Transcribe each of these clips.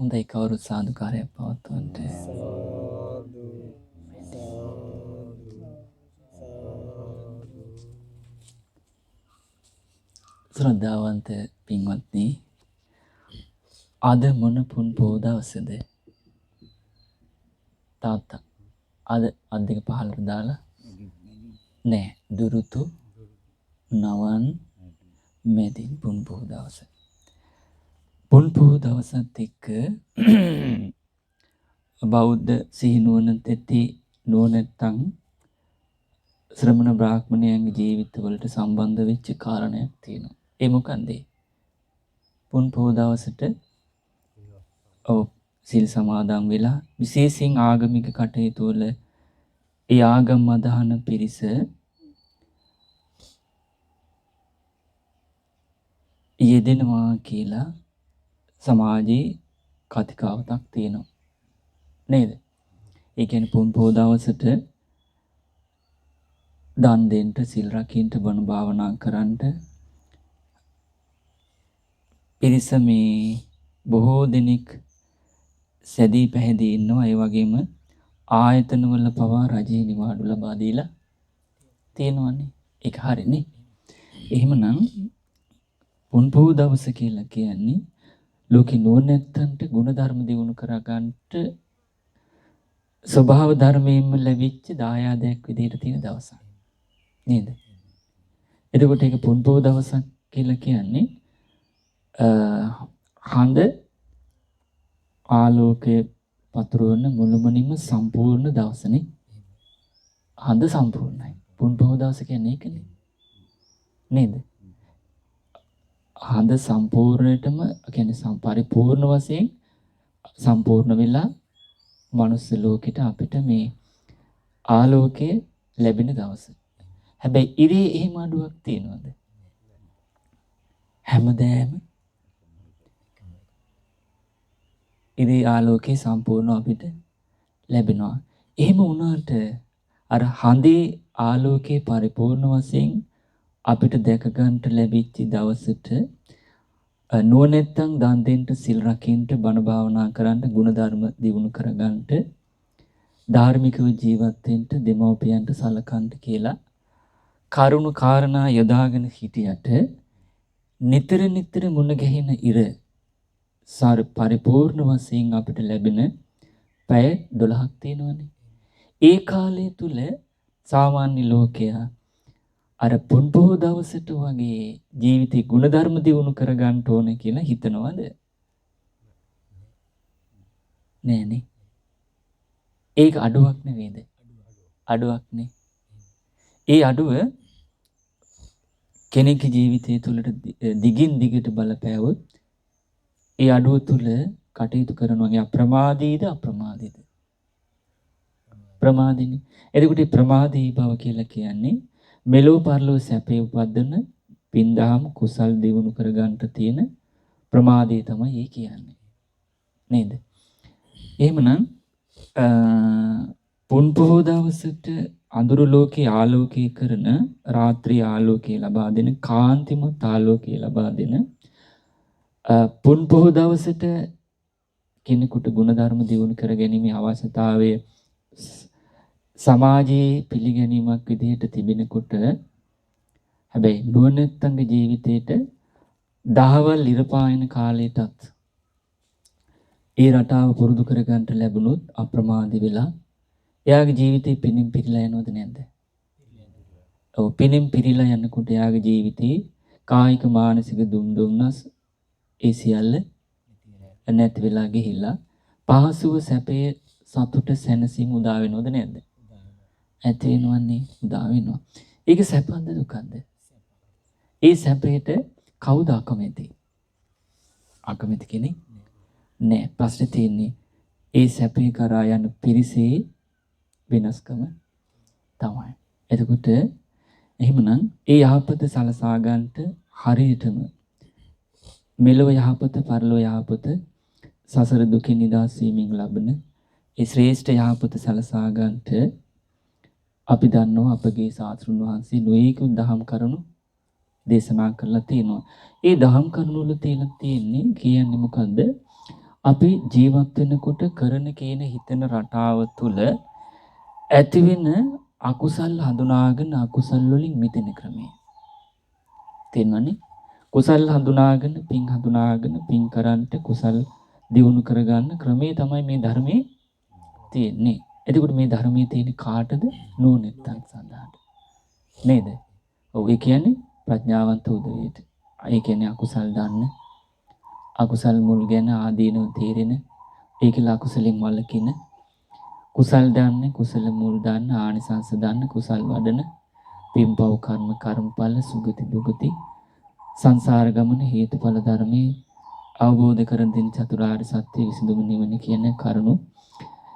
හොඳයි කවුරුත් සාදුකාරයක් පවත්වන්නට. ශ්‍රද්ධාවන්ත පින්වත්නි, අද මොන පුන් පොහෝ දවසද? තාත්තා අද අත් දෙක පහළට දාලා නෑ, දුරුතු නවන් මෙදින් පුන් පොහෝ දවස. පුන් පොහෝ දවසත් එක්ක බෞද්ධ සිහිනුවණ තෙති නුවණැත්තන් ශ්‍රමණ බ්‍රාහ්මණයන්ගේ ජීවිතවලට සම්බන්ධ වෙච්ච කාරණයක් තියෙනවා. ඒ මොකන්ද? පුන් පොහෝ දවසට සිල් සමාදන් වෙලා විශේෂයෙන් ආගමික කටයුතු වල ඒ ආගම් අදහන පිරිස යෙදෙනවා කියලා සමාජයේ කතිකාවතක් තියෙනවා නේද? ඒ කියන්නේ පුන් පොහෝ දවසට දන් දෙන්න, සිල් රකින්න, බණ භාවනා කරන්න පිරිස මේ බොහෝ දෙනෙක් සැදී පැහැදී ඉන්නවා. ඒ වගේම ආයතනවල පවා රජයේ නිවාඩු ලබා දීලා තියෙනවානේ. ඒක හරිනේ. එහෙමනම් පුන් පොහෝ දවස කියලා කියන්නේ ලෝකේ නුවණැත්තන්ට ගුණධර්ම දියුණු කරගන්නට ස්වභාව ධර්මයෙන්ම ලැබිච්ච දායාදයක් විදිහට තියෙන දවසක් නේද? එතකොට ඒක පුන් පොහෝ දවසක් කියලා කියන්නේ හඳ ආලෝකයේ පතුරවන මුළුමනින්ම සම්පූර්ණ දවසනේ. හඳ සම්පූර්ණයි. පුන් පොහෝ දවස කියන්නේ ඒකනේ. නේද? හඳ සම්පූර්ණයටම කියන්නේ පරිපූර්ණ වශයෙන් සම්පූර්ණ වෙලා මනුස්ස ලෝකෙට අපිට මේ ආලෝකය ලැබෙන දවස. හැබැයි ඉරේ එහෙම අඩුවක් තියනවද? හැමදාම ඉරේ ආලෝකේ සම්පූර්ණ අපිට ලැබෙනවා. එහෙම වුණාට අර හඳේ ආලෝකේ පරිපූර්ණ වශයෙන් අපිට දැක ගන්නට ලැබිච්ච දවසට නුවණැත්තන් දන් දෙන්න, සිල් රකින්න, බණ භාවනා කරන්න, ගුණධර්ම දියුණු කරගන්නට, ධාර්මිකව ජීවත් වෙන්න, දෙමව්පියන්ට සලකන්න කියලා කරුණු කාරණා යොදාගෙන හිටියට නිතර නිතර මුණ ගැහෙන ඉර පරිපූර්ණ වශයෙන් අපිට ලැබෙන පැය 12ක් තියෙනවානේ. ඒ කාලය තුල සාමාන්‍ය ලෝකයා අර පුන් පොහෝ දවසට වගේ ජීවිතේ ගුණධර්ම දියුණු කරගන්න ඕනේ කියලා හිතනවද? නෑනේ. ඒක අඩුවක් නෙවෙයිද? අඩුවක් නේ. ඒ අඩුව කෙනෙකුගේ ජීවිතය තුළට දිගින් දිගට බලපෑවොත් ඒ අඩුව තුළ කටයුතු කරනවා. අප්‍රමාදීද අප්‍රමාදීද? ප්‍රමාදිනේ. එතකොට ප්‍රමාදී බව කියලා කියන්නේ මෙලෝ පරලෝ සැපේ උපදින පින්දහම් කුසල් දිනු කරගන්න තියෙන ප්‍රමාදය තමයි ඒ කියන්නේ. නේද? එහෙමනම් පුන් පොහෝ දවසට අඳුරු ලෝකේ ආලෝකී කරන, රාත්‍රී ආලෝකය ලබා දෙන, කාන්තිමත් ආලෝකය ලබා දෙන පුන් පොහෝ දවසට කෙනෙකුට ගුණධර්ම දියුණු කර ගැනීමේ අවශ්‍යතාවය සමාජයේ පිළිගැනීමක් විදිහට තිබෙනකොට හැබැයි නුවණැත්තන්ගේ ජීවිතේට දහවල් ඉර පායන කාලයටත් ඒ රටාව පුරුදු කර ගන්නට ලැබුණොත් අප්‍රමාදී වෙලා එයාගේ ජීවිතේ පිනින් පිරීලා යනවද නැද්ද? ඔව්, පිනින් පිරීලා යනකොට එයාගේ ජීවිතේ කායික මානසික දුම්නස් ඒ සියල්ල නැති වෙලා ගිහිල්ලා පහසුව සැපේ සතුට සැනසීම උදා වෙනවද නැද්ද? ඇති වෙනවන්නේ, උදා වෙනවා. ඒක සැපද දුකද? ඒ සැපේට කවුද අකමැති? අකමැති කෙනෙක් නෑ. ප්‍රශ්නේ තියෙන්නේ ඒ සැපේ කරා යන පිරිසේ වෙනස්කම තමයි. එතකොට එහෙමනම් ඒ යහපත සලසා ගන්නට හරියටම මෙලොව යහපත, පරලොව යහපත, සසර දුකින් නිදහස් වීමෙන් ලබන ඒ ශ්‍රේෂ්ඨ යහපත සලසා ගන්නට අපි දන්නවා අපගේ ශාස්ත්‍රුන් වහන්සේ නොයෙකුත් දහම් කරුණු දේශනා කරලා තියෙනවා. ඒ දහම් කරුණු වල තියෙන්නේ කියන්නේ මොකද්ද? අපි ජීවත් වෙනකොට කරන කියන හිතන රටාව තුළ ඇතිවෙන අකුසල් හඳුනාගෙන අකුසල් වලින් මිදෙන ක්‍රමය. තේරෙනවනේ? කුසල් හඳුනාගෙන පින් කරන්ට කුසල් දියුණු කරගන්න ක්‍රමේ තමයි මේ ධර්මයේ තියෙන්නේ. එතකොට මේ ධර්මයේ තියෙන කාටද? නුවණැත්තන් සඳහා. නේද? ඔව් ඒ කියන්නේ ප්‍රඥාවන්ත උදවියට. ඒ කියන්නේ අකුසල් දන්න, අකුසල් මුල් ගැන ආදීනව තේරෙන, ඒකල අකුසලෙන් වළකින, කුසල් දන්නේ, කුසල මුල් දන්න, ආනිසංස දන්න, කුසල් වඩන, පින්පව් කර්මඵල සුගති දුගති සංසාර ගමන හේතුඵල ධර්මයේ අවබෝධ කරගෙන දෙන චතුරාර්ය සත්‍ය විසඳුම නිවන කියන කරුණු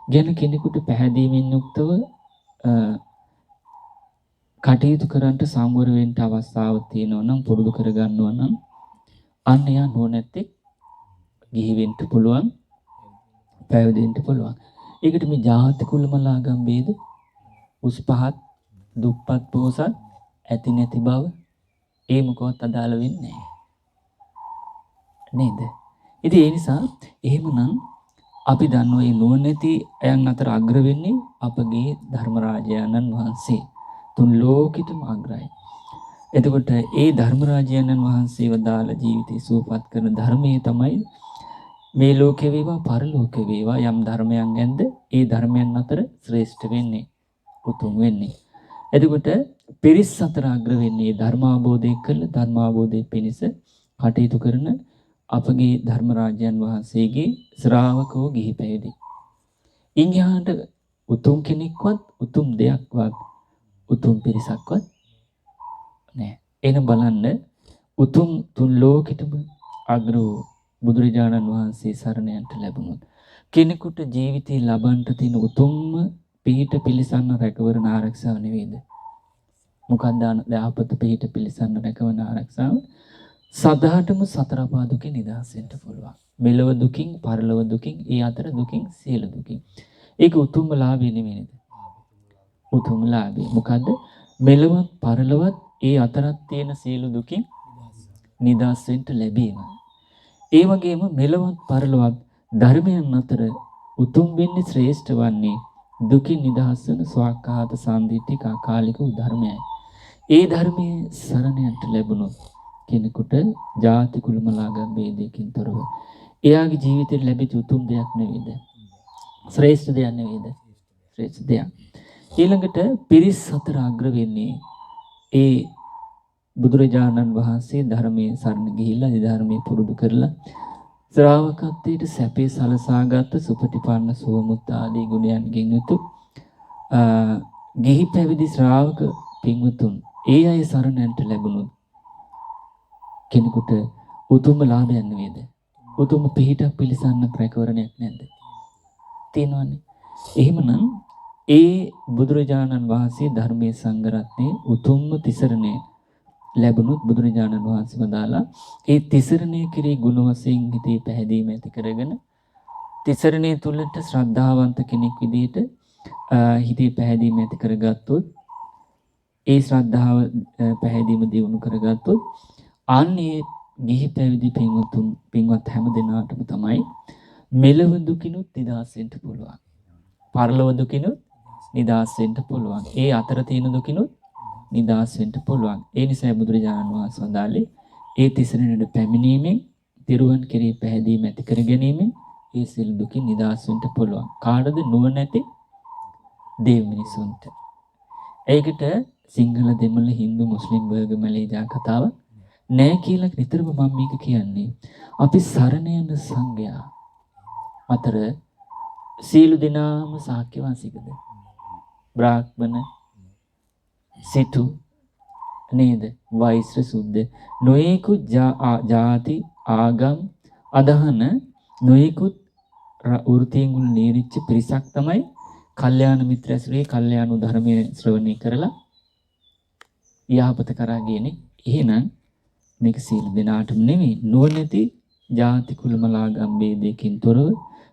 ගැන කෙනෙකුට පැහැදීමෙන් යුක්තව කටයුතු කරන්නට සම්වර වෙන්න අවස්ථාවක් තියෙනවා නම් පුරුදු කර ගන්නවා නම් අන්න යා නොනැත්තේ ගිහි වෙන්න පුළුවන්, පැවිදි වෙන්න පුළුවන්. ඒකට මේ ජාති කුලමලාගම් ભેද උස් පහත් දුප්පත් පොහොසත් ඇති නැති බව ඒ මොකවත් අදාළ වෙන්නේ නැහැ. නේද? ඉතින් ඒ නිසා එහෙමනම් අපි දන්නවා මේ නුවණැති අයන් අතර අග්‍ර වෙන්නේ අපගේ ධර්මරාජානන් වහන්සේ. තුන් ලෝකෙටම අග්‍රයි. එතකොට ඒ ධර්මරාජානන් වහන්සේ වදාළ ජීවිතය සුවපත් කරන ධර්මයේ තමයි මේ ලෝකේ වේවා පරලෝකේ වේවා යම් ධර්මයන් ගැනද ඒ ධර්මයන් අතර ශ්‍රේෂ්ඨ වෙන්නේ, උතුම් වෙන්නේ. එතකොට පිරිස් අතර අග්‍ර වෙන්නේ ධර්මාබෝධය කළ ධර්මාබෝධයේ පිණිස කටයුතු කරන අපගේ ධර්මරාජයන් වහන්සේගේ ශ්‍රාවකෝ ගිහි පැවිදි. ඉන්හිහාට උතුම් කෙනෙක්වත් උතුම් දෙයක්වත් උතුම් පිරිසක්වත් නැහැ. එන බලන්න උතුම් තුන් ලෝකෙටම අග්‍ර වූ බුදුරජාණන් වහන්සේ සරණ යන්ට ලැබුණොත් කෙනෙකුට ජීවිතේ ලබන්නට තියෙන උතුම්ම පිහිට පිළිසන්න රැකවරණ ආරක්ෂාව නෙවෙයිද? මොකක්ද දහපත පිහිට පිළිසන්න රැකවරණ ආරක්ෂාව? සදාටම සතර පා දුකෙන් නිදහස් වෙන්න පුළුවන්. මෙලව දුකින්, පරලොව දුකින්, ඒ අතර දුකින්, සියලු දුකින්. ඒක උතුම්ම ලාභය නෙවෙයිද? උතුම් ලාභය. මොකද්ද? මෙලවත් පරලොවත් ඒ අතරත් තියෙන සියලු දුකින් නිදහස් වෙන්න ලැබීම. ඒ වගේම මෙලවත් පරලොවත් ධර්මයන් අතර උතුම් වෙන්නේ ශ්‍රේෂ්ඨ වන්නේ දුකින් නිදහස් වන ස්වාක්ඛාත සම්දිත්තික අකාලික ධර්මයයි. ඒ ධර්මයේ සරණයට ලැබුණොත් කෙනෙකුට ජාති කුලමලාගම් ભેදයකින් තොරව එයාගේ ජීවිතේ ලැබිච්ච උතුම් දෙයක් නෙවෙයිද? ශ්‍රේෂ්ඨ දෙයක් නෙවෙයිද? ශ්‍රේෂ්ඨ දෙයක්. ඊළඟට පිරිස් අතර අග්‍ර වෙන්නේ ඒ බුදුරජාණන් වහන්සේ ධර්මයේ සරණ ගිහිල්ලා ඒ ධර්මයේ පුරුදු කරලා ශ්‍රාවකත්වයට සැපේ සලසාගත් සුපටිපන්න සෝමුත් ආදී ගුණයන්ගෙන් යුතු ගිහි පැවිදි ශ්‍රාවක පින්වතුන් ඒ අය සරණට ලැබුණොත් කෙනෙකුට උතුම් ලාභයක් නෙවෙයිද? උතුම් පිහිටක් පිළිසන්න රැකවරණයක් නැද්ද? තියෙනවනේ. එහෙමනම් ඒ බුදුරජාණන් වහන්සේ ධර්මයේ සංගරත්නේ උතුම්ම තිසරණේ ලැබුණොත් බුදුරජාණන් වහන්සේ වදාලා ඒ තිසරණේ කිරී ගුණ වශයෙන් හිතේ පැහැදීම ඇති කරගෙන තිසරණේ තුලට ශ්‍රද්ධාවන්ත කෙනෙක් විදිහට හිතේ පැහැදීම ඇති කරගත්තොත් ඒ ශ්‍රද්ධාව පැහැදීම දියුණු කරගත්තොත් අනේ ගිහි පැවිදි පින්වත් හැම දිනාටම තමයි මෙලව දුකිනුත් නිදහස් වෙන්න පුළුවන්. පරලොව දුකිනුත් නිදහස් වෙන්න පුළුවන්. ඒ අතර තියෙන දුකිනුත් නිදහස් වෙන්න පුළුවන්. ඒ නිසා බුදුරජාණන් වහන්සේ වදාළේ ඒ තිසරණයට පැමිණීමෙන් තිරුවන් කෙරෙහි පැහැදීම ඇති කර ගැනීමෙන් ඒ සියලු දුකින් නිදහස් වෙන්න පුළුවන්. කාටද? නුවණැති දේව මිනිසුන්ට. ඒකට සිංහල, දෙමළ, හින්දු, මුස්ලිම්, බර්ග, මලේජා කතාව නෑ කියලා නිතරම මම මේක කියන්නේ. අපි සරණ යන සංඝයා අතර සීල දිනාම සාක්‍ය වාසිකද? බ්‍රාහ්මණ, සිටු නේද? වෛශ්‍ය, සුද්ධ නොයෙකුත් ಜಾති ආගම් අදහන නොයෙකුත් වෘත්තීන් වල නිරිච්ච පිරිසක් තමයි කල්යාණ මිත්‍රයස්රේ කල්යාණ ධර්මයේ ශ්‍රවණය කරලා යහපත කරා ගියනේ. එහෙනම් මේක සීල දිනාටම නෙමෙයි, නුවණැති ಜಾති කුලමලාගම් ભેදයකින් තොරව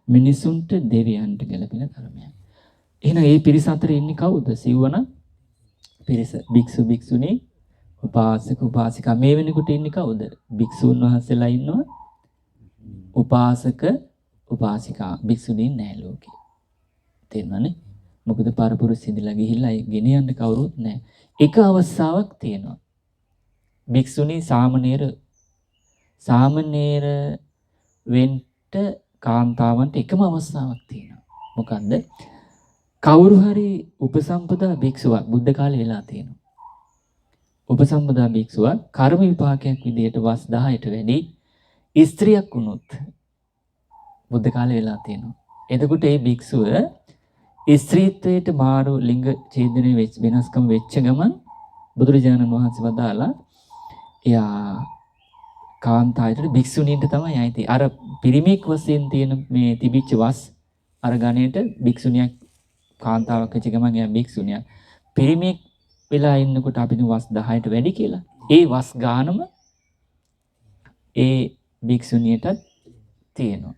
මිනිසුන්ට දෙවියන්ට ගැලපෙන ධර්මයක්. එහෙනම් මේ පිරිස අතර ඉන්නේ කවුද? සිව්වන පිරිස. භික්ෂු, භික්ෂුණී, උපාසක, උපාසිකා. මේ වෙනකොට ඉන්නේ කවුද? භික්ෂුන් වහන්සේලා ඉන්නවා, උපාසක උපාසිකා භික්ෂුණීන් නැහැ ලෝකේ. තේරුණානේ? මොකද පරපුර සිඳලා ගිහිල්ලා ගෙන යන්න කවුරුත් නැහැ. එක අවස්ථාවක් තියෙනවා. භික්ෂුණී සාමණේර වෙන්න කාන්තාවන්ට එකම අවස්ථාවක් තියෙනවා. මොකන්ද? කවුරු හරි උපසම්පදා භික්ෂුවක් බුද්ධ කාලේ වෙලා තියෙනවා. උපසම්පදා භික්ෂුවක් කර්ම විපාකයක් විදිහට වස් 10ට වැඩි ස්ත්‍රියක් වුණොත් බුද්ධ කාලේ වෙලා තියෙනවා. එතකොට ඒ භික්ෂුව ස්ත්‍රීත්වයට මාරු ලිංග ඡේදනය වෙනස්කම් වෙච්ච ගමන් බුදුරජාණන් වහන්සේ වදාලා එයා කාන්තාවයට භික්ෂුණීන්ට තමයි ආйти. අර පිරිමික් වශයෙන් තියෙන මේ තිබිච්ච වස් අර ගණේට භික්ෂුණියක් කාන්තාවක් වෙච්ච ගමන් එයා භික්ෂුණියක්. පිරිමික් වෙලා ඉන්නකොට අපි වස් 10ට වැඩි කියලා. ඒ වස් ගානම ඒ භික්ෂුණියටත් තියෙනවා.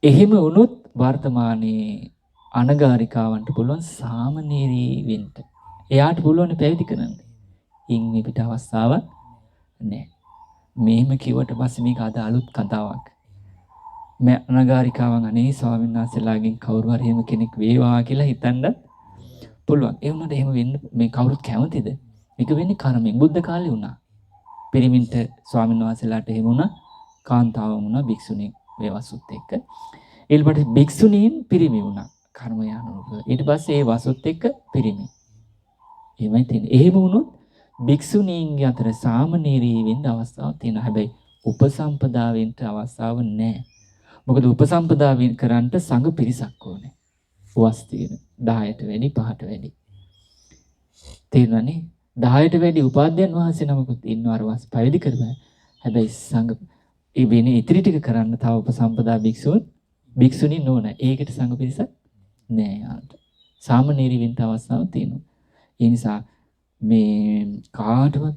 එහෙම වුණොත් වර්තමානයේ අනගාരികාවන්ට පුළුවන් සාමණේරී වෙන්න. එයාට පුළුවන් පැවිදි කරන්න. ඉන් මේ පිට අවස්ථාවක් නැහැ. මෙහෙම කිව්වට පස්සේ මේක අද අලුත් කතාවක්. මේ අනගාരികාවන් අනේ ස්වාමීන් වහන්සේලාගෙන් කවුරු හරි එහෙම කෙනෙක් වේවා කියලා හිතන්නත් පුළුවන්. ඒ වුණාට එහෙම වෙන්න මේ කවුරුත් කැමතිද? ඒක වෙන්නේ කර්මයෙන්. බුද්ධ කාලේ වුණා. පිරිමින්ට ස්වාමීන් වහන්සේලාට එහෙම වුණා. කාන්තාවන් වුණා භික්ෂුණී වේවසුත් එක්ක. ඊළඟට භික්ෂුණීන් පිරිමි වුණා. කර්මය අනුරූපව. ඊට පස්සේ ඒ වසුත් එක්ක පිරිමි. එහෙමයි තියෙන්නේ. එහෙම වුණොත් භික්ෂුණීන්ගේ අතර සාමණේරී වෙන්න අවස්ථාවක් තියෙනවා. හැබැයි උපසම්පදා වෙන්න අවස්ථාවක් නැහැ. මොකද උපසම්පදා කරන්න සංඝ පිරිසක් ඕනේ. වස් තියෙන 10ට වැඩි 5ට වැඩි. තේරුණානේ? 10ට වැඩි උපාධ්‍යයන් වහන්සේ නමකුත් ඉන්නවා අර වස් පැවිදි කරලා. හැබැයි සංඝ ඒ වෙන්නේ ඉතිරි ටික කරන්න තව උපසම්පදා භික්ෂුණීන් ඕන. ඒකට සංඝ පිරිසක් නෑ යාට. සාමණේරී වෙන්න අවස්ථාවක් තියෙනවා. ඒ නිසා මේ කාටවත්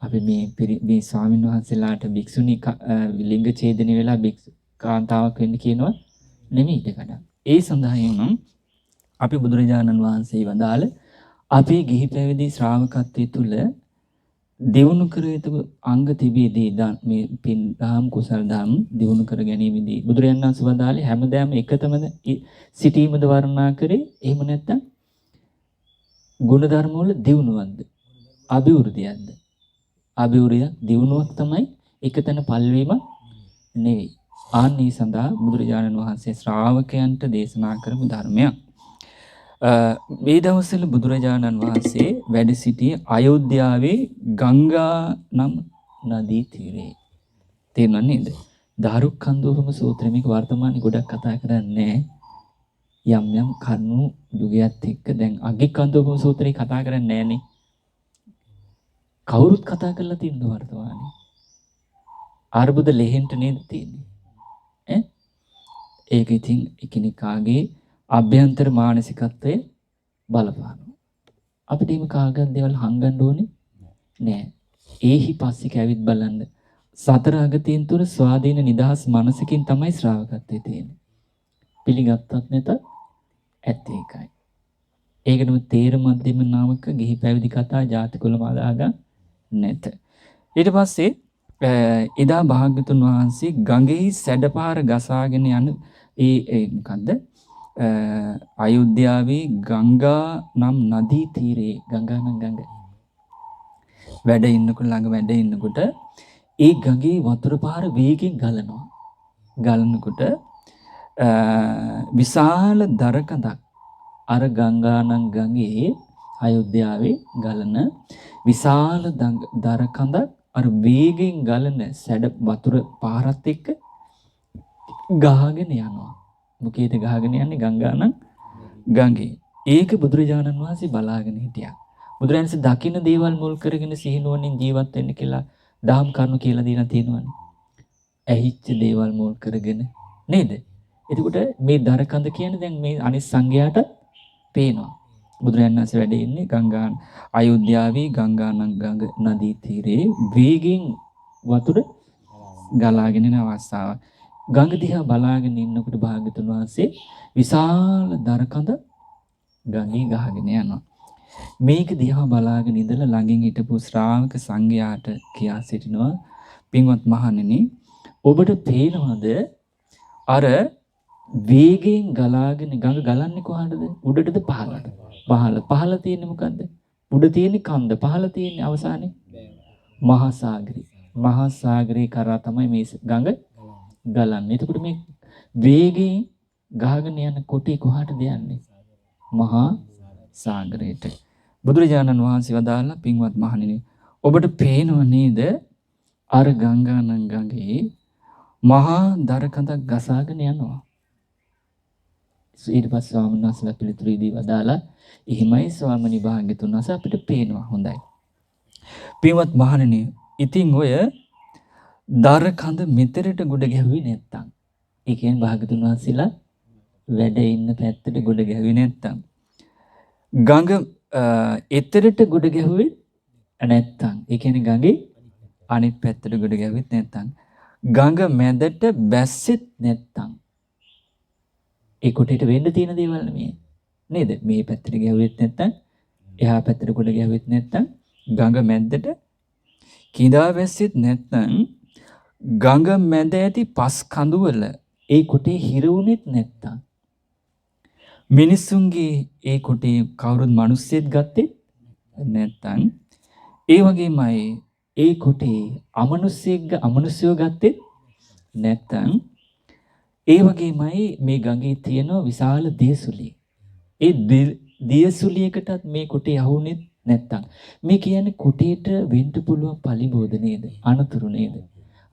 අපි මේ ස්වාමීන් වහන්සේලාට භික්ෂුණී ලිංග ඡේදනය වෙලා කාන්තාවක් වෙන්න කියනවා නෙමෙයි ඊටකඩ. ඒ සඳහාම අපි බුදුරජාණන් වහන්සේ වදාළ අපේ ගිහි පැවිදි ශ්‍රාවකත්වයේ තුල දියුණු කර යුතු අංග තිබෙදී මේ පින් දහම් කුසල් දහම් දියුණු කර ගැනීමේදී බුදුරජාණන් වහන්සේ වදාළේ හැමදාම එකතමද සිටීමද වර්ණනා කරේ. එහෙම නැත්නම් ගුණධර්ම වල දියුණුවක්ද අභිවෘද්ධියක්ද? අභිවෘද්ධියක් දියුණුවක් තමයි එකතන පල්වීම නෙවෙයි. ආන්නේ සඳහා බුදුරජාණන් වහන්සේ ශ්‍රාවකයන්ට දේශනා කරපු ධර්මයක්. මේ දවස්වල බුදුරජාණන් වහන්සේ වැඩ සිටියේ අයෝධ්‍යාවේ ගංගා නම් නදී තීරේ. තේරුණා නේද? දාරුක්ඛන්දෝපම සූත්‍රය මේක වර්තමානයේ ගොඩක් කතා කරන්නේ යම් යම් කරුණු යුගයත් එක්ක දැන් අග්ගිකන්දෝපම සූත්‍රය කතා කරන්නේ නැහනේ. කවුරුත් කතා කරලා තියෙනවා වර්තමානයේ. අර්බුද ලෙහෙන්ට නේද තියෙන්නේ. ඒක ඉතින් එකිනෙකාගේ අභ්‍යන්තර මානසිකත්වයේ බලපානවා. අපිට මේ කාගත් දේවල් හංගන්න ඕනේ නෑ. ඒහි පස්සේ කැවිත් බලන්න. සතර අගතියෙන් තුර ස්වාධීන නිදහස් මනසකින් තමයි ශ්‍රාවකත්වයේ තියෙන්නේ. පිළිගත්තත් නැතත් ඇත්ත ඒකයි. ඒකනම තේර මධ්‍යම නාමක ගිහි පැවිදි කතා ජාතිකුල මාදාගා නැත. ඊට පස්සේ එදා භාග්‍යතුන් වහන්සේ ගඟෙහි සැඩපාර ගසාගෙන යන ඒ මොකද්ද? අයෝධ්‍යාවේ ගංගා නම් නදී තීරේ ගංගා නම් ගඟ වැඩ ඉන්නකොට ළඟ වැඩ ඉන්නකොට ඒ ගඟේ වතුර පාර වේගෙන් ගලනවා. ගලනකොට විශාල දරකඳක් අර ගංගා නම් ගඟේ අයෝධ්‍යාවේ ගලන විශාල දරකඳක් අර වේගෙන් ගලන සැඩ වතුර පාරත් එක්ක ගහගෙන යනවා. මොකේද ගහගෙන යන්නේ? ගංගා නම් ගඟේ. ඒක බුදුරජාණන් වහන්සේ බලාගෙන හිටියා. බුදුරජාණන්සේ දකින්න දේවල් මුල් කරගෙන සිහිනුවණින් ජීවත් වෙන්න කියලා දහම් කරුණු කියලා දීලා තියෙනවානේ. ඇහිච්ච දේවල් මුල් කරගෙන නේද? එතකොට මේ දරකඳ කියන්නේ දැන් මේ අනිත් සංඝයාට පේනවා. බුදුරජාණන් වහන්සේ වැඩ ඉන්නේ ගංගා අයෝධ්‍යාවේ ගංගා නම් නදී තීරේ වේගෙන් වතුර ගලාගෙන යන අවස්ථාව. ගඟ දිහා බලාගෙන ඉන්නකොට භාග්‍යතුන් වහන්සේ විශාල දරකඳ ගඟේ ගහගෙන යනවා. මේක දිහා බලාගෙන ඉඳලා ළඟින් හිටපු ශ්‍රාවක සංඝයාට කියා සිටිනවා, පින්වත් මහණෙනි, ඔබට පේනවද අර වේගයෙන් ගලාගෙන ගඟ ගලන්නේ කොහාටද? උඩටද පහළට? පහළ තියෙන්නේ මොකද්ද? උඩ තියෙන්නේ කන්ද, පහළ තියෙන්නේ අවසානයේ මහා සාගරේ. මහා සාගරේ කරා තමයි මේ ගඟ ගලන්නේ. එතකොට මේ වේගයෙන් ගහගෙන යන කොටේ කොහාටද යන්නේ? මහා සාගරයට. බුදුරජාණන් වහන්සේ වදාළා පින්වත් මහණෙනි ඔබට පේනව නේද අර ගංගානම් ගඟේ මහා දරකඳක් ගසාගෙන යනවා. ඊට පස්සේ ස්වාමීන් වහන්සේලා පිළිතුරු දී වදාලා එහෙමයි ස්වාමීනි භාග්‍යතුන් වහන්සේ අපිට පේනවා හොඳයි. පින්වත් මහණෙනි ඉතින් ඔය දරකඳ මෙතරට ගොඩ ගැහුවේ නැත්තම් ඒ කියන්නේ භාග්‍යතුන් වහන්සේලා වැඩ ඉන්න පැත්තට ගොඩ ගැහුවේ නැත්තම් ගඟ එතරට ගොඩ ගැහුවේ නැත්තම් ඒ කියන්නේ ගඟේ අනිත් පැත්තට ගොඩ ගැහුවෙත් නැත්තම් ගඟ මැදට බැස්සෙත් නැත්තම් ඒ කොටේට වෙන්න තියෙන දේවල් නෙමෙයි නේද? මේ පැත්තට ගැහුවෙත් නැත්තම් එහා පැත්තට ගොඩ ගැහුවෙත් නැත්තම් ගඟ මැද්දට කිඳා බැස්සෙත් නැත්තම් ගඟ මැද ඇති පස් කඳුවල ඒ කොටේ හිර වුණෙත් නැත්තම් මිනිසුන්ගේ ඒ කොටේ කවුරුත් මිනිස්සෙත් ගත්තේ නැත්තම් ඒ වගේමයි ඒ කොටේ අමනුෂ්‍යයෝ ගත්තේ නැත්තම් ඒ වගේමයි මේ ගඟේ තියෙන විශාල දියසුලිය. ඒ දියසුලියකටත් මේ කොටේ යහුනේ නැත්තම් මේ කියන්නේ කොටේට වෙන්න පුළුවන් පලිබෝධ නේද? අනතුරු නේද?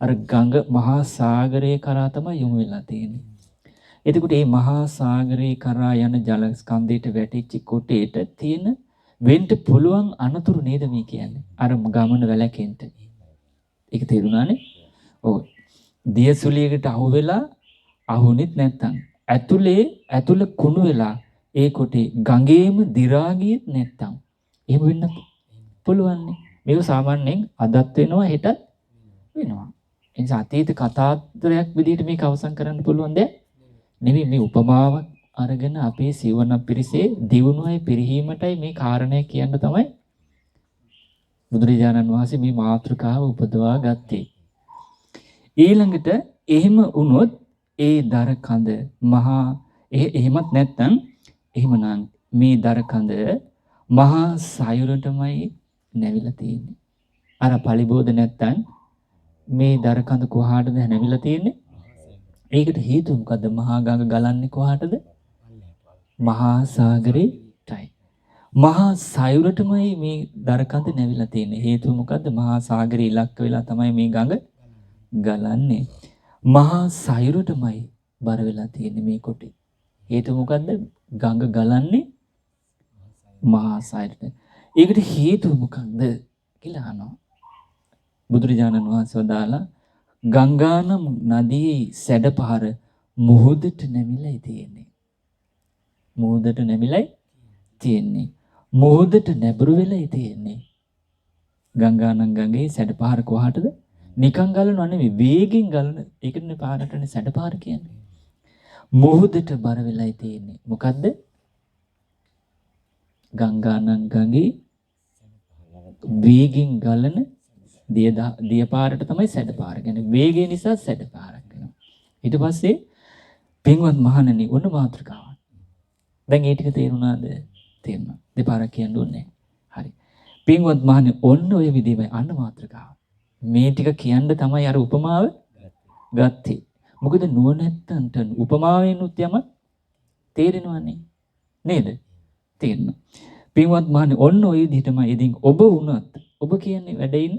අර ගඟ මහා සාගරයේ කරා තමයි යොමු වෙලා තියෙන්නේ. එතකොට මේ මහා සාගරයේ කරා යන ජල ස්කන්ධයට වැටිච්ච කොටේට තියෙන වෙන්න පුළුවන් අනතුරු නේද මේ කියන්නේ? අර ගමන වැලකෙන්ට. ඒක තේරුණානේ? ඔව්. දියසුලියකට අහු වෙලා අහුනෙත් නැත්තම් ඇතුළ කුණු වෙලා ඒ කොටේ ගඟේම දි รา ගියෙත් නැත්තම් එහෙම වෙන්න පුළුවන් නේ. මේක සාමාන්‍යයෙන් අදත් වෙනවා හෙටත් වෙනවා. ඒ නිසා අතීත කතාන්තරයක් විදිහට මේක අවසන් කරන්න පුළුවන් දෙයක් නෙමෙයි. මේ උපමාවක් අරගෙන අපේ සිවණ පිරිසේ දියුණුවයි පිරිහීමටයි මේ කාරණය කියන්න තමයි බුදුරජාණන් වහන්සේ මේ මාතෘකාව උපදවා ගත්තේ. ඊළඟට එහෙම වුණොත් ඒ දර කඳ මහා එහෙමත් නැත්නම් එහෙමනම් මේ දර කඳ මහා සයුරටමයි නැවිලා තියෙන්නේ. අර පලිබෝධ නැත්නම් මේ දර කඳ කොහාටද නැවිලා තියෙන්නේ? ඒකට හේතුව මොකද්ද? මහා ගඟ ගලන්නේ කොහාටද? මහා සාගරේටයි. මහා සයුරටමයි මේ දර කඳ නැවිලා තියෙන්නේ. හේතුව මොකද්ද? මහා සාගරේ ඉලක්ක වෙලා තමයි මේ ගඟ ගලන්නේ. මහා සයුරටමයි බර වෙලා තියෙන්නේ මේ කොටේ. හේතුව මොකද්ද? ගඟ ගලන්නේ මහා සයුරට. ඒකට හේතුව මොකක්ද කියලා අහනවා. බුදුරජාණන් වහන්සේ වදාලා ගංගානම් නදියේ සැඩපහර මුහුදට නැමිලයි තියෙන්නේ. මුහුදට නැමිලයි තියෙන්නේ. මුහුදට නැඹුරු වෙලයි තියෙන්නේ. ගංගානම් ගඟේ සැඩපහර කොහාටද? නිකන් ගලනවා නෙවෙයි වේගෙන් ගලන. ඒකනේ පාරටනේ සැඩපහර කියන්නේ. මුහුදට බර වෙලයි තියෙන්නේ. මොකද්ද? ගංගානම් ගඟේ වේගෙන් ගලන දිය පාරට තමයි සැඩපාර කියන්නේ. වේගය නිසා සැඩපාරක් වෙනවා. ඊට පස්සේ පින්වත් මහණනි ඔන්න මාතෘකාව. දැන් ඒ ටික තේරුණාද? තේරුණා. දෙපාරක් කියන්න ඕනේ. හරි. පින්වත් මහණනි ඔන්න ඔය විදිහමයි අන්න මාතෘකාව. මේ ටික කියන්න තමයි අර උපමාව ගත්තේ. මොකද නුවණැත්තන්ට උපමාවෙන්ුත් යමක් තේරෙනවනේ. නේද? තේරෙනවා. පින්වත් මහණනි ඔන්න ඔය විදිහටමයි ඉතින් ඔබ වුණත් ඔබ කියන්නේ වැඩ ඉන්න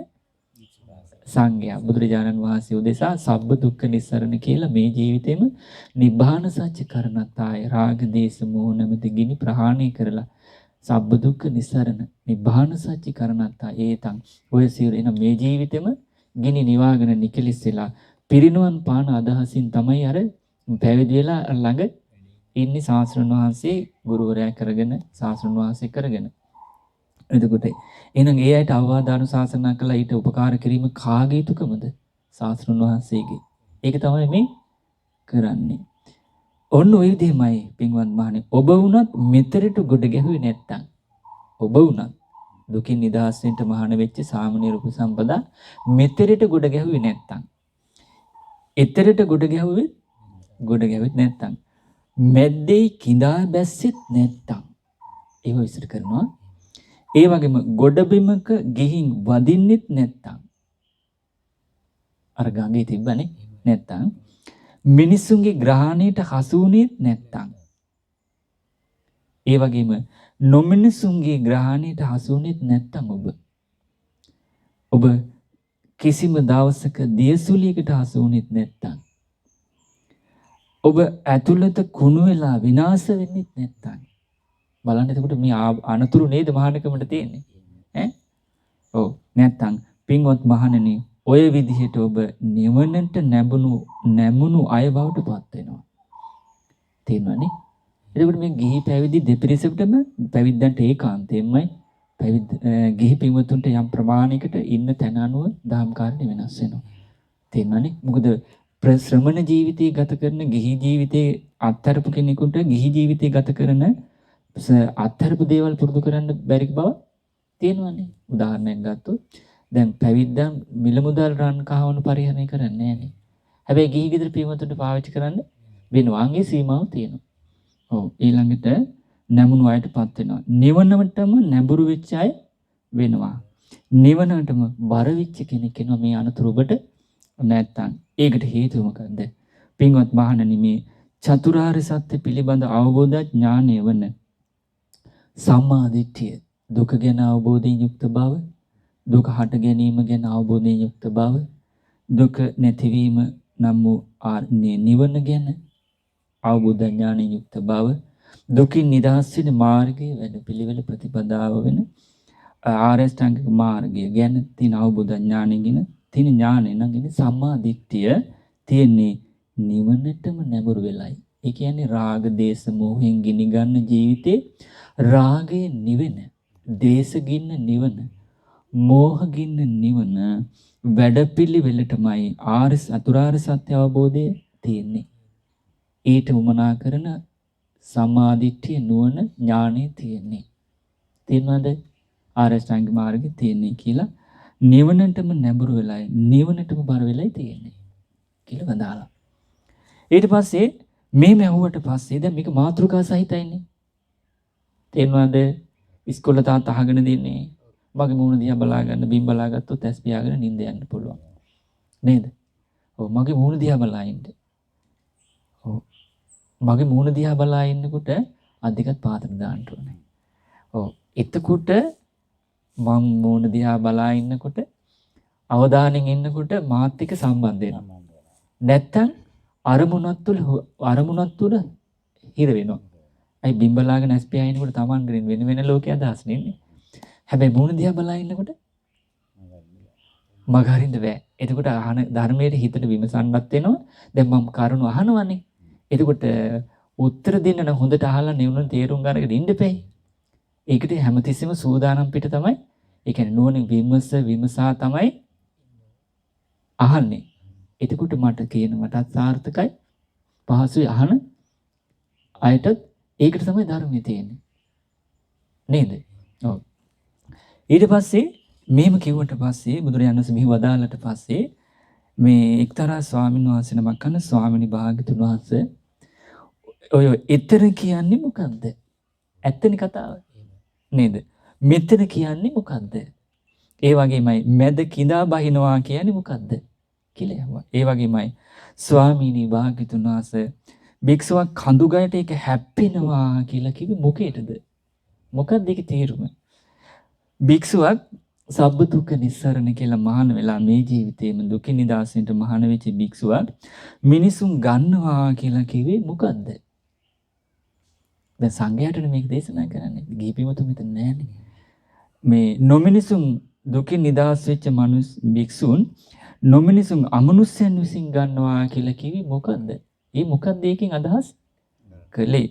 සංඝයා බුදුරජාණන් වහන්සේ උදෙසා සබ්බ දුක්ඛ නිස්සරණ කියලා මේ ජීවිතේම නිබ්බාන සත්‍ය කරණතාය රාග දේශ මොහ නැමැති ගිනි ප්‍රහාණය කරලා සබ්බ දුක්ඛ නිස්සරණ නිබ්බාන සත්‍ය කරණතා ඒතං ඔය සියලු එන මේ ජීවිතෙම ගිනි නිවාගෙන නිකලිස් වෙලා පිරිනුවන් පාන අදහසින් තමයි අර පැවිදි වෙලා ළඟ ඉන්නේ ශාස්ත්‍රඥ වහන්සේ ගුරුවරයා කරගෙන ශාස්ත්‍රඥ වහන්සේ කරගෙන. එතකොට එහෙනම් ඒ අයට අවවාද අනුශාසනා කළා ඊට උපකාර කිරීම කාගේ යුතුකමද? ශාස්ත්‍රඥ වහන්සේගේ. ඒක තමයි මේ කරන්නේ. ඔන්න ඔය විදිහමයි පින්වත් මහණේ ඔබ වුණත් මෙතරට ගොඩ ගැහුවේ නැත්තම් ඔබ වුණත් දුකින් නිදහස් වෙන්න මහාන වෙච්ච සාමණේර උපසම්පදා මෙතරට ගොඩ ගැහුවේ නැත්තම් එතරට ගොඩ ගැහුවේ ගොඩ ගැවෙත් නැත්තම්. මැද්දේ කිඳා බැස්සෙත් නැත්තම්. ඒව විස්තර කරනවා. ඒ වගේම ගොඩ බිමක ගිහින් වදින්නෙත් නැත්තම්. අර ගඟේ තිබ්බනේ නැත්තම්. මිනිසුන්ගේ ග්‍රහණයට හසු වුණෙත් නැත්තම්. ඒ වගේම නොමිනිසුන්ගේ ග්‍රහණයට හසු වුණෙත් නැත්තම් ඔබ කිසිම දවසක දියසුලියකට හසු වුණෙත් නැත්තම් ඔබ ඇතුළත කුණු වෙලා විනාශ වෙන්නෙත් නැත්තම් බලන්න එතකොට මේ අනතුරු නේද මහානකමට තියෙන්නේ ඈ ඔව් නැත්තම් පින්වත් මහණෙනි ඔය විදිහට ඔබ නිවනට නැමුණු අය බවට පත් වෙනවා තේරෙනවනේ එතකොට මේ ගිහි පැවිදි දෙපිරිසකටම පැවිද්දන්ට ඒකාන්තයෙන්මයි ගිහි පින්වතුන්ට යම් ප්‍රමාණයකට ඉන්න තැන අනුව දහම් කාරණේ වෙනස් වෙනවා. තේරෙනවනේ? මොකද ශ්‍රමණ ජීවිතය ගත කරන ගිහි ජීවිතේ අත්තරපු කෙනෙකුට ගිහි ජීවිතය ගත කරන අත්තරපු දේවල් පුරුදු කරන්න බැරි බව තියෙනවනේ. උදාහරණයක් ගත්තොත් දැන් පැවිද්දන් මිල මුදල් රන් කහවණු පරිහරණය කරන්නේ නැහනේ. හැබැයි ගිහි ගෙදර පින්වතුන්ට පාවිච්චි කරන්න වෙනවා. අංගේ සීමාව තියෙනවා. ඔව් ඊළඟට නැමුණු අයටපත් වෙනවා. නිවනටම නැඹුරු වෙච්ච අය වෙනවා. නිවනටම බර වෙච්ච කෙනෙක් වෙනවා මේ අනතුරු ඔබට නැත්තම්. ඒකට හේතුව මොකද්ද? පින්වත් මහණනි මේ චතුරාර්ය සත්‍ය පිළිබඳ අවබෝධ ඥානය වන සම්මා දිට්ඨිය දුක ගැන අවබෝධයෙන් යුක්ත බව, දුක හට ගැනීම ගැන අවබෝධයෙන් යුක්ත බව, දුක නැතිවීම නම් වූ නිවන ගැන අවබෝධ ඥානයෙන් යුක්ත බව, දුකින් නිදහස් වෙන මාර්ගයේ වැඩ පිළිවෙල ප්‍රතිපදාව වෙන ආරෂ්ඨාංගික මාර්ගය ගැන තියෙන අවබෝධ ඥානයෙන් තියෙන ඥානය නංගින සම්මා දිට්ඨිය තියෙන්නේ නිවනටම නැඹුරු වෙලයි. ඒ කියන්නේ රාග දේශ මොහෙන් ගිනි ගන්න ජීවිතේ රාගයේ නිවෙන, දේශගින්න නිවන, මෝහගින්න නිවන වැඩපිළිවෙලටමයි අතුරාර්ය සත්‍ය අවබෝධය තියෙන්නේ. ඊට උමනා කරන සමාධිත්‍ය නුවණ ඥානෙ තියෙන්නේ. තේරෙනවද? ආරෂ්ඨාංග මාර්ගෙ තියෙන්නේ කියලා නිවනටම නැඹුරු වෙලයි, නිවනටම බර වෙලයි තියෙන්නේ කියලා වදාලා. ඊට පස්සේ මේ මැහුවට පස්සේ දැන් මේක මාතෘකා සහිතයිනේ. තේරෙනවද? ඉස්කෝලේ තාත්තා අහගෙන දෙන්නේ. මගේ මූණ දිහා බලා ගන්න බිම් බලා ගත්තොත් ඇස් පියාගෙන නිින්ද යන්න පුළුවන්. නේද? ඔව් මගේ මූණ දිහා බලා ඉන්න. ඔව් මගේ මූණ දිහා බලා ඉන්නකොට අධිකත් පාතට දාන්න ඕනේ. ඔව් එතකොට මම මූණ දිහා බලා ඉන්නකොට අවධානයෙන් ඉන්නකොට මාත් එක්ක සම්බන්ධ වෙනවා. නැත්තම් අරමුණක් තුල හිර වෙනවා. අයි බිම් බලාගෙන ඇස් පියා ඉන්නකොට Taman වෙන ලෝකයේ අදහස් නෙන්නේ. හැබැයි මූණ දිහා බලා ඉන්නකොට මග හරින්න බෑ. එතකොට අහන ධර්මයේ හිතට විමසන්නත් වෙනවා. දැන් මම කරුණු අහනවනේ. එතකොට උත්තර දෙන්න නම් හොඳට අහලා නෙවුන තේරුම් ගන්නකට ඉන්න එපැයි. ඒකට හැමතිස්සෙම සූදානම් පිට තමයි. ඒ කියන්නේ නුවණින් විමසා තමයි අහන්නේ. එතකොට මට මටත් සාර්ථකයි. පහසුයි අහන අයටත් ඒකට තමයි ධර්මයේ තියෙන්නේ. නේද? ඔව්. ඊට පස්සේ මේම කිව්වට පස්සේ බුදුරජාණන් වහන්සේ මෙහි වදාළට පස්සේ මේ එක්තරා ස්වාමීන් වහන්සේ නමක් කන ස්වාමිනී භාග්‍යතුන් වහන්සේ ඔය ඊතර කියන්නේ මොකද්ද? ඇත්තනේ කතාව. නේද? මෙතන කියන්නේ මොකද්ද? ඒ වගේමයි මැද කිඳා බහිනවා කියන්නේ මොකද්ද? කියලා යනවා. ඒ වගේමයි ස්වාමීනී භාග්‍යතුන් වහන්සේ භික්ෂුවක් කඳු ගයට ඒක හැප්පෙනවා කියලා කිව්වේ මොකේද? මොකක්ද ඒකේ තේරුම? භික්ෂුවක් සබ්බ දුක්ඛ නිස්සරණ කියලා මහාන වෙලා මේ ජීවිතේම දුකින් නිදහසෙන්ට මහාන වෙච්ච භික්ෂුවක් මිනිසුන් ගන්නවා කියලා කිව්වේ මොකද්ද? දැන් සංඝයාටනේ මේක දේශනා කරන්නේ. ගිහිපිමතු මෙතන නෑනේ. මේ නොමිනිසුන් දුකින් නිදහස් වෙච්ච භික්ෂුන් නොමිනිසුන් අමනුෂ්‍යයන් විසින් ගන්නවා කියලා කිව්වේ මොකද්ද? ඒ මොකක්ද ඒකෙන් අදහස් කළේ?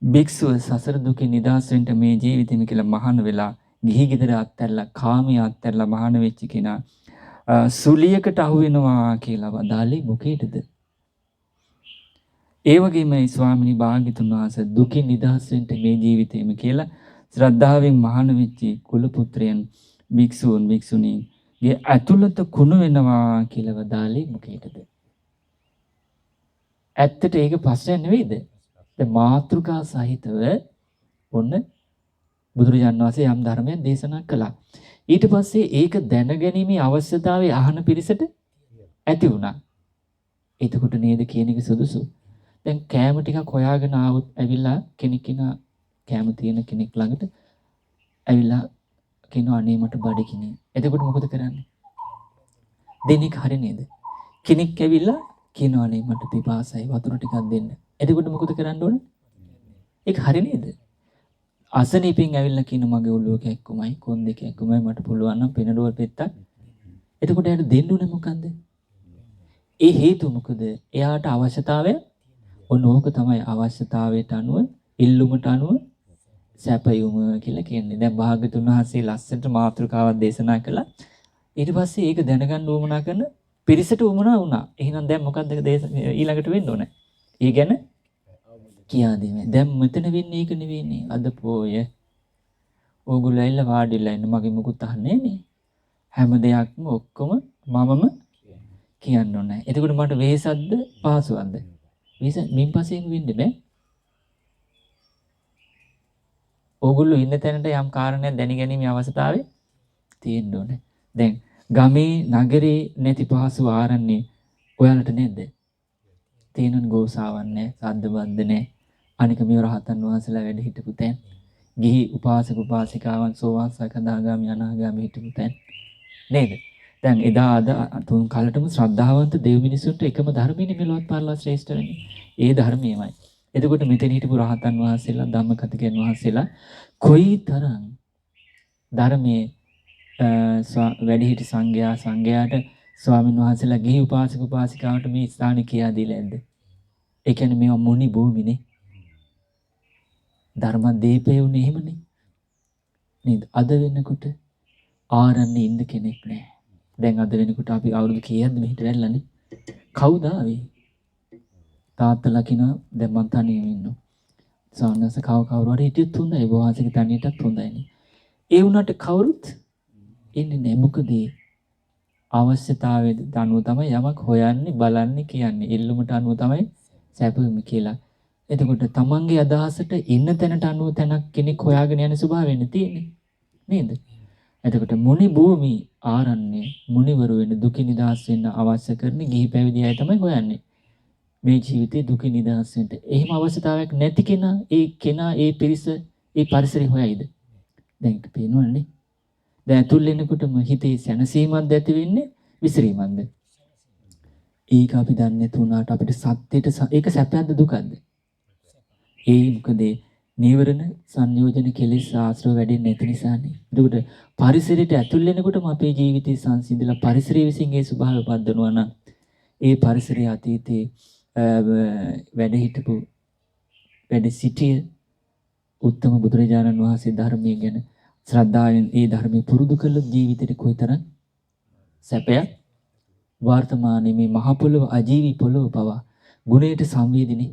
භික්ෂුව සසර දුකින් නිදහස් වෙන්න මේ ජීවිතෙම කියලා මහාන වෙලා ගිහි ගෙදර අත්හැරලා කාමයේ අත්හැරලා මහාන වෙච්ච කෙනා සුලියකට අහු වෙනවා කියලා වදාළේ මොකේද? ඒ වගේමයි ස්වාමිනී භාග්‍යතුන් වහන්සේ දුකින් නිදහස් වෙන්න මේ ජීවිතේම කියලා ශ්‍රද්ධාවෙන් මහාන වෙච්ච කුල පුත්‍රයන් භික්ෂූන් භික්ෂුණීගේ ඇතුළත කුණු වෙනවා කියලා වදාළේ මොකේද? ඇත්තට ඒක ප්‍රශ්නයක් නෙවෙයිද? දැන් මාතෘකා සහිතව ඔන්න බුදුරජාණන් වහන්සේ යම් ධර්මයක් දේශනා කළා. ඊට පස්සේ ඒක දැනගැනීමේ අවශ්‍යතාවය අහන පිරිසට ඇති වුණා. එතකොට නේද කියන එක සුදුසු. දැන් කෑම ටිකක් හොයාගෙන ආවොත් ඇවිල්ලා කෙනෙක් කෑම තියෙන කෙනෙක් ළඟට ඇවිල්ලා කියනවා අනේ මට බඩගිනි. එතකොට මොකද කරන්නේ? දෙන්නේ හරිය නේද? කෙනෙක් ඇවිල්ලා කියනවා අනේ මට පිපාසයි වතුර ටිකක් දෙන්න. එතකොට මොකද කරන්න ඕන? ඒක හරිය නේද? අසනීපෙන් ඇවිල්ලා කියන මගේ ඔළුව කැක්කුමයි කොන් දෙක කැක්කුමයි මට පුළුවන් නම් පෙනඩෝල් පෙත්තක්. එතකොට එයාට දෙන්න උනේ මොකන්ද? ඒ හේතුව මොකද? එයාට අවශ්‍යතාවය ඔන්න ඕක තමයි අවශ්‍යතාවයට අනුව ඉල්ලුමට අනුව සැපයුම කියලා කියන්නේ. දැන් භාග්‍යතුන් වහන්සේ ලස්සනට මාතෘකාවක් දේශනා කළා. ඊට පස්සේ ඒක දැනගන්න උවමනා කරන පිරිසට උවමනා වුණා. එහෙනම් දැන් මොකක්ද ඊළඟට වෙන්න ඕනේ? ඒ ගැන කියා දෙන්නේ. දැන් මෙතන වෙන්නේ ඒක නෙවෙයිනේ. අද පොය ඕගොල්ලෝ ඇවිල්ලා වාඩිලා ඉන්න මගේ මුකුත් අහන්නේ නේ. හැම දෙයක්ම ඔක්කොම මමම කියන්න ඕනේ. එතකොට මට වෙහසක්ද පහසුවක්ද? වෙහස මින් පස්සෙන් වෙන්නේ බෑ. ඕගොල්ලෝ ඉන්න තැනට යම් කාරණයක් දැනගැනීමේ අවශ්‍යතාවය තියෙන්න ඕනේ. දැන් ගමේ නගරේ නැති පහසු ආරන්නේ ඔයාලට නැද්ද? තේනුන් ගෝසාවක් නැහැ, සද්ද බද්ද නැහැ. අනික මේ රහතන් වහන්සේලා වැඩ හිටපු තැන්. ගිහි උපාසක උපාසිකාවන් සෝවාන් සකදාගාමි අනාගාමි හිටපු තැන්. නේද? දැන් එදා අද තුන් කාලෙටම ශ්‍රද්ධාවන්ත දෙව් මිනිසුන්ට එකම ධර්මයේ මෙලොවත් පාරලා ශ්‍රේෂ්ඨ වෙන්නේ. ඒ ධර්මයමයි. එතකොට මෙතන හිටපු රහතන් වහන්සේලා ධම්මකතිකයන් වහන්සේලා කොයිතරම් ධර්මයේ වැඩිහිටි සංඝයාට ස්වාමීන් වහන්සේලා ගිහි උපාසක උපාසිකාවට මේ ස්ථාන කියා දීලා ඇද්ද? ඒ කියන්නේ මේවා මුනි භූමිනේ. ධර්ම දීපේ උනේ එහෙමනේ. නේද? අද වෙනකොට ආරන්නේ ඉන්න කෙනෙක් නැහැ. දැන් අද වෙනකොට අපි අවුරුදු කීයක්ද මෙහෙට වැල්ලානේ? කවුද ආවේ? තාත්තලා කියනවා දැන් මං තනියම ඉන්නවා. සාන්නස කවුරු හරි හිටියොත් හොඳයි. බෝවාසික තනියටත් හොඳයිනේ. ඒ වුණාට කවුරුත් ඉන්නේ නැහැ. මොකද අවශ්‍යතාවයට අනුව තමයි යමක් හොයන්නේ බලන්නේ කියන්නේ. ඉල්ලුමට අනුව තමයි සැපෙමි කියලා. එතකොට තමන්ගේ අදහසට ඉන්න තැනට අනුව තැනක් කෙනෙක් හොයාගෙන යන ස්වභාවයෙන් තියෙන්නේ. නේද? එතකොට මුනි භූමි ආරණ්‍ය මුනිවරු වෙන දුක නිදහස් වෙන්න අවශ්‍ය කරන ගිහි පැවිදි අය තමයි හොයන්නේ. මේ ජීවිතේ දුක නිදහස් වෙන්න. එහෙම අවශ්‍යතාවයක් නැති කෙනා ඒ පිරිස ඒ පරිසරය හොයයිද? දැන් ඒක පේනවනේ. දැන් ඇතුල් වෙනකොටම හිතේ සැනසීමක්ද ඇති වෙන්නේ විසිරීමක්ද? ඒක අපි දන්නේ තුනාට අපිට සත්‍යයට ඒක සැපයක්ද දුකක්ද? ඒ මොකද නීවරණ සංයෝජන කෙලෙස් ආශ්‍රව වැඩි නැති නිසානේ. ඒකට පරිසරයට ඇතුල් වෙනකොටම අපේ ජීවිතේ සංසිඳලා පරිසරය විසින් ඒ ස්වභාවය පද්දනවා නම් ඒ පරිසරයේ අතීතේ වැඩ හිටපු වැඩ සිටිය උත්තම බුදුරජාණන් වහන්සේ ධර්මයේ ගැන ශ්‍රද්ධාවෙන් ඒ ධර්මයේ පුරුදු කළ ජීවිතේ කොයිතරම් සැපයක් වර්තමානයේ මේ මහ පොළොව අජීවී පොළොව පවා ගුණයට සංවේදිනේ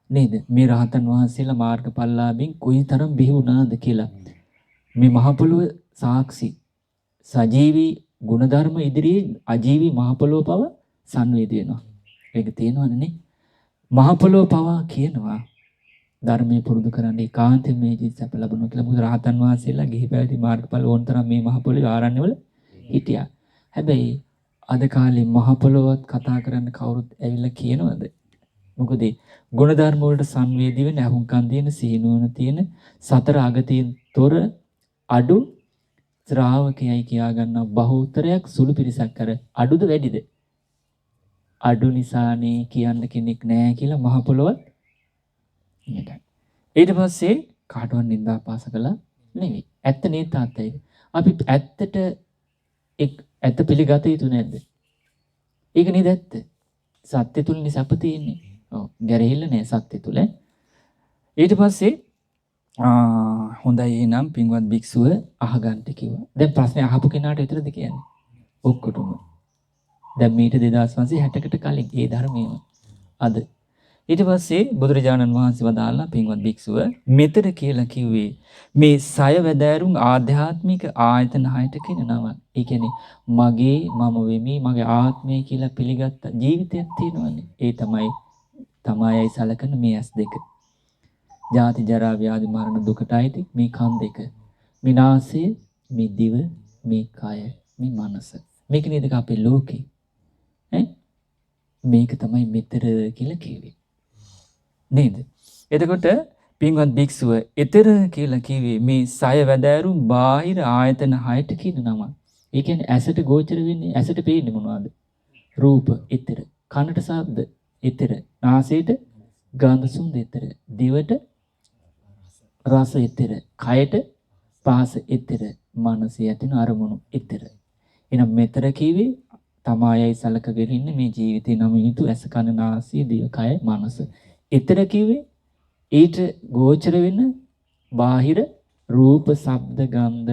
නේද? මේ රහතන් වහන්සේලා මාර්ගඵලලාභින් කොයිතරම් බිහි වුණාද කියලා මේ මහ පොළොව සාක්ෂි සජීවී ගුණධර්ම ඉදිරියේ අජීවී මහ පොළොව පව සංවේදී වෙනවා. ඒක තේනවනේ නේ? මහ පොළොව පවා කියනවා ධර්මයේ පුරුදු කරන්නේ කාන්තේ මේ ජීවිත සැප ලැබුණා කියලා. මොකද රහතන් වහන්සේලා ගිහි පැවිදි මාර්ගඵල ඕනතරම් මේ මහ පොළොවේ ආරණ්‍යවල හිටියා. හැබැයි අද කාලේ මහ පොළොවත් කතා කරන්න කවුරුත් ඇවිල්ලා කියනවද? මොකද ගුණධර්ම වලට සංවේදී වෙන අහුම්කම් තියෙන සීනුවන තියෙන සතර අගතියෙන් තොර අඩු ශ්‍රාවකයයි කියා ගන්න බහුතරයක් සුළු පිරිසක් අර අඩුද වැඩිද? අඩු නිසානේ කියන්න කෙනෙක් නැහැ කියලා මහ පොළොවත් නේද? ඊට පස්සේ කාටවත් නින්දා පාස කළා නෙවෙයි. ඇත්ත නේ තාත්තයි. අපි ඇත්ත පිළිගත යුතු නැද්ද? ඒක නේද ඇත්ත? සත්‍ය තුලින් සැප තියෙන්නේ. ඔව් ගැරහිල්ල නෑ සත්‍ය තුල. ඊට පස්සේ හොඳයි එහෙනම් පින්වත් භික්ෂුව අහගන්න කිව්වා. දැන් ප්‍රශ්නේ අහපු කෙනාට විතරද කියන්නේ? ඔක්කොටම. දැන් මීට 2560කට කලින් ඒ ධර්මයේම අද ඊට පස්සේ බුදුරජාණන් වහන්සේ වදාළා පින්වත් භික්ෂුව මෙතර කියලා කිව්වේ මේ සය වැදෑරුම් ආධ්‍යාත්මික ආයතන හයට කියන නම. ඒ කියන්නේ මගේ මම වෙමි මගේ ආත්මය කියලා පිළිගත්ත ජීවිතයක් තියෙනවානේ. ඒ තමයියි සලකන මේ ඇස් දෙක. ජාති ජරා ව්‍යාධි මරණ දුකට අයිති මේ කන් දෙක. මේ නාසය, මේ දිව, මේ කය, මේ මනස. මේක නේද අපේ ලෝකේ. මේක තමයි මෙතර කියලා කිව්වේ. නේද? එතකොට පින්වත් භික්ෂුව ඊතර කියලා කිව්වේ මේ සය වැදෑරුම් බාහිර ආයතන 6ට කියන නම. ඒ කියන්නේ ඇසට ගෝචර වෙන්නේ ඇසට පේන්නේ මොනවද? රූප ඊතර, කනට ශබ්ද ඊතර, නාසයට ගන්ධ සුවඳ ඊතර, දිවට රස ඊතර, කයට පහස ඊතර, මනසේ ඇතින අරමුණු ඊතර. එහෙනම් මෙතර කිව්වේ තමායයි සලකගෙන ඉන්නේ මේ ජීවිතේ නම් යුතු ඇස කන නාසය දිව කය මනස. ඊතර කිව්වේ ඊට ගෝචර වෙන බාහිර රූප ශබ්ද ගන්ධ